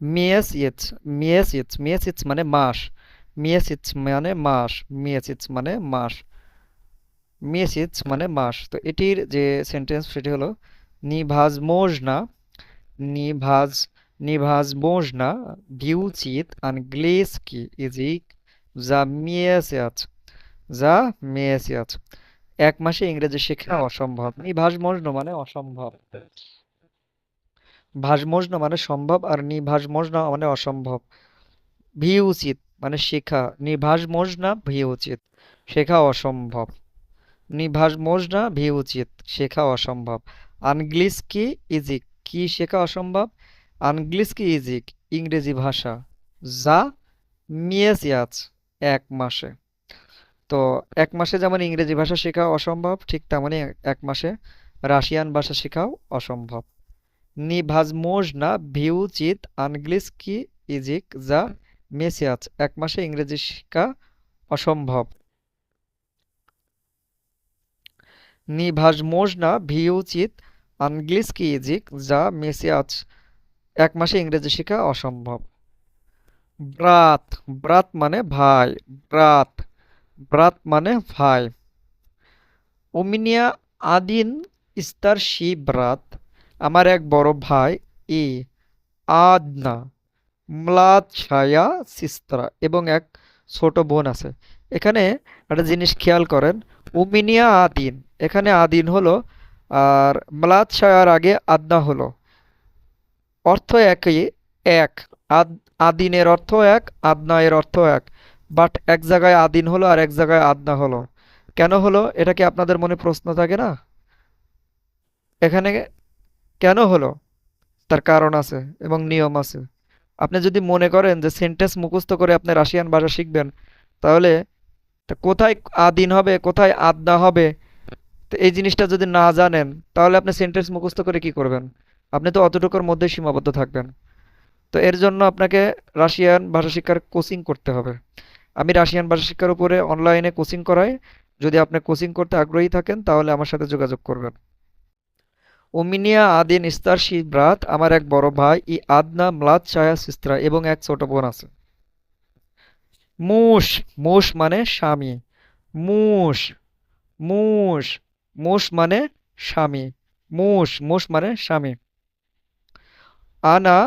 মেসিচ, মেসিচ, মেসিচ মানে মাস। মেসিচ মানে মাস। মেসিচ মানে মাস। মেসিচ মানে মাস। তো এটির যে সেন্টেন্স সেটি হলো নিভাজমোজনা, নিভাজ নিভাজমোজনা বিউচিত আনগ্লেসকি ইজিক যা মেসিচ, যা মেসিচ। এক মাসে ইংরেজি শেখা অসম্ভব। নিভাজমোজনা মানে অসম্ভব। ভাজমোজনা মানে সম্ভব, আর নিভাজমোজনা মানে অসম্ভব। ভি উচিত মানে শেখা, নিভাজমোজনা ভি উচিত শেখা অসম্ভব। নিভাজমোজনা ভি উচিত শেখা অসম্ভব। আনগ্লিসকি ইজিক কি শেখা অসম্ভব? আনগ্লিসকি ইজিক ইংরেজি ভাষা। যা মিয়েসিয়াচ এক মাসে। তো এক মাসে যেমন ইংরেজি ভাষা শেখা অসম্ভব, ঠিক তেমনি এক মাসে রাশিয়ান ভাষা শেখাও অসম্ভব। নিভাজমোজনা ভিউচিত আনগ্লিসকি ইজিক যা মেসিয়াচ এক মাসে ইংরেজি শেখা অসম্ভব। নিভাজমোজনা ভিউচিত আনগ্লিসকি ইজিক যা মেসিয়াচ এক মাসে ইংরেজি শেখা অসম্ভব। ব্রাত, ব্রাত মানে ভাই। ব্রাত, ব্রাত মানে ভাই। ওমিনিয়া আদিন স্তারশি ব্রাত আমার এক বড় ভাই। ই আদনা ম্লাদ ছায়া সিস্তারা এবং এক ছোট বোন আছে। এখানে একটা জিনিস খেয়াল করেন, উমিনিয়া আদিন, এখানে আদিন হলো আর ম্লাদ ছায়ার আগে আদনা হলো, অর্থ একই। এক আদ, আদিনের অর্থ এক, আদনা এর অর্থ এক, বাট এক জায়গায় আদিন হলো আর এক জায়গায় আদনা হলো। কেন হলো এটা কি আপনাদের মনে প্রশ্ন থাকে না? এখানে কেন হলো তার কারণ আছে এবং নিয়ম আছে। আপনি যদি মনে করেন যে সেন্টেন্স মুখস্থ করে আপনি রাশিয়ান ভাষা শিখবেন, তাহলে তা কোথায় আদিন হবে কোথায় আদনা হবে, তো এই জিনিসটা যদি না জানেন, তাহলে আপনি সেন্টেন্স মুখস্থ করে কি করবেন? আপনি তো অতটুকুর মধ্যে সীমাবদ্ধ থাকবেন। তো এর জন্য আপনাকে রাশিয়ান ভাষা শিক্ষার কোচিং করতে হবে। আমি রাশিয়ান ভাষা শিক্ষার উপরে অনলাইনে কোচিং করাই। যদি আপনি কোচিং করতে আগ্রহী থাকেন তাহলে আমার সাথে যোগাযোগ করবেন। ওমিনিয়া আদিন ইস্তারশি ব্রাত আমার এক বড় ভাই, ই আদনা ম্লাদ ছায়া সিস্ত্রা এবং এক ছোট বোন আছে। মুশ, মুশ মানে স্বামী। মুশ, মুশ, মুশ মানে স্বামী। মুশ, মুশ মানে স্বামী। আনা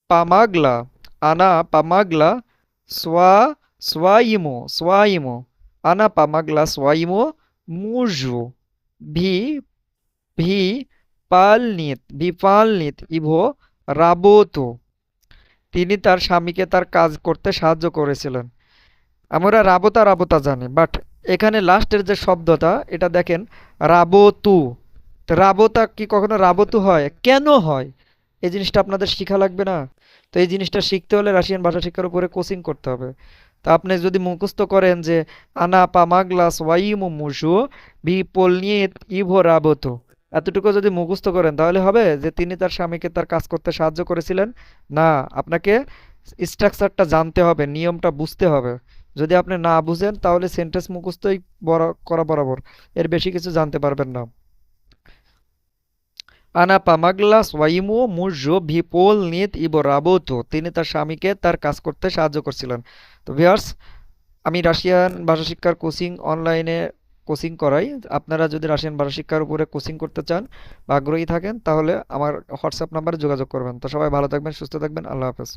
পামাগলা, আনা পামাগলা সোয়া সোয়াইমো, সোয়াইমো, আনা পামাগলা সোয়াইমো মুজু ভি ভি পালনিত বিপালনিত ইভো রাবোতো তিনি তার স্বামীকে তার কাজ করতে সাহায্য করেছিলেন। আমরা রাবতা রাবতা জানি, বাট এখানে লাস্টের যে শব্দটা এটা দেখেন, রাবতু। তো রাবতা কি কখনো রাবতু হয়? কেন হয়? এই জিনিসটা আপনাদের শিখা লাগবে না? তো এই জিনিসটা শিখতে হলে রাশিয়ান ভাষা শিক্ষার উপরে কোচিং করতে হবে। তা আপনি যদি মুখস্থ করেন যে আনা পামাগলাস ওয়াইমু মুসু বিপলনিত ইভো রাবতু, এতটুকু যদি মুখস্থ করেন তাহলে হবে যে তিনি তার স্বামীকে তার কাজ করতে সাহায্য করেছিলেন? না, আপনাকে স্ট্রাকচারটা জানতে হবে, নিয়মটা বুঝতে হবে। যদি আপনি না বুঝেন তাহলে সেন্টেন্স মুখস্থই করা বরাবর, এর বেশি কিছু জানতে পারবেন না। আনা পামাগলাস ওয়াইমু মুজো ভিপোল নিত ইবো রাবোতো তিনি তার স্বামীকে তার কাজ করতে সাহায্য করছিলেন। তো ভিউয়ার্স, আমি রাশিয়ান ভাষা শিক্ষার কোচিং অনলাইনে কোচিং করাই। আপনারা যদি রাশিয়ান ভাষা শিক্ষার উপরে কোচিং করতে চান বা আগ্রহী থাকেন তাহলে আমার হোয়াটসঅ্যাপ নাম্বারে যোগাযোগ করবেন। তো সবাই ভালো থাকবেন, সুস্থ থাকবেন, আল্লাহ হাফেজ।